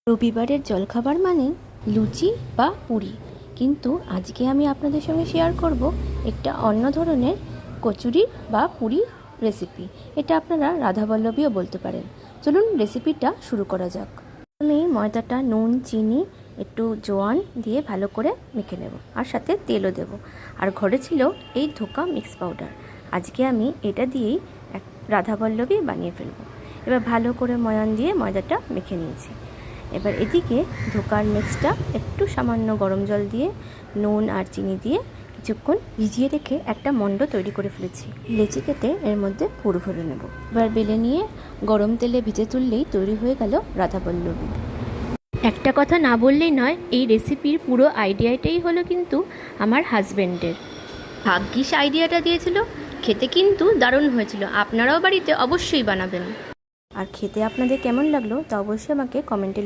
রবিবারের জলখাবার মানেই লুচি বা পুরি, কিন্তু আজকে আমি আপনাদের সঙ্গে শেয়ার করব একটা অন্য ধরনের কচুরি বা পুরি রেসিপি। এটা আপনারা রাধাবল্লভীও বলতে পারেন। চলুন রেসিপিটা শুরু করা যাক। আমি ময়দাটা নুন, চিনি, একটু জোয়ান দিয়ে ভালো করে মেখে নেব, আর সাথে তেলও দেব। আর ঘরে ছিল এই ধোকা মিক্স পাউডার। আজকে আমি এটা দিয়েই এক রাধাবল্লভী বানিয়ে ফেলব। এবার ভালো করে ময়ান দিয়ে ময়দাটা মেখে নিয়েছি। এবার এদিকে ধোকার মিক্সটা একটু সামান্য গরম জল দিয়ে নুন আর চিনি দিয়ে কিছুক্ষণ ভিজিয়ে রেখে একটা মণ্ড তৈরি করে ফেলেছি। লেচি কেটে এর মধ্যে পুর ভরে নেব। এবার বেলে নিয়ে গরম তেলে ভেজে তুললেই তৈরি হয়ে গেল রাধাবল্লভী। একটা কথা না বললেই নয়, এই রেসিপির পুরো আইডিয়াটাই হলো কিন্তু আমার হাজব্যান্ডের। ভাগ্যিস আইডিয়াটা দিয়েছিল, খেতে কিন্তু দারুণ হয়েছিল। আপনারাও বাড়িতে অবশ্যই বানাবেন। আর খেতে আপনাদের কেমন লাগলো তা অবশ্যই আমাকে কমেন্টে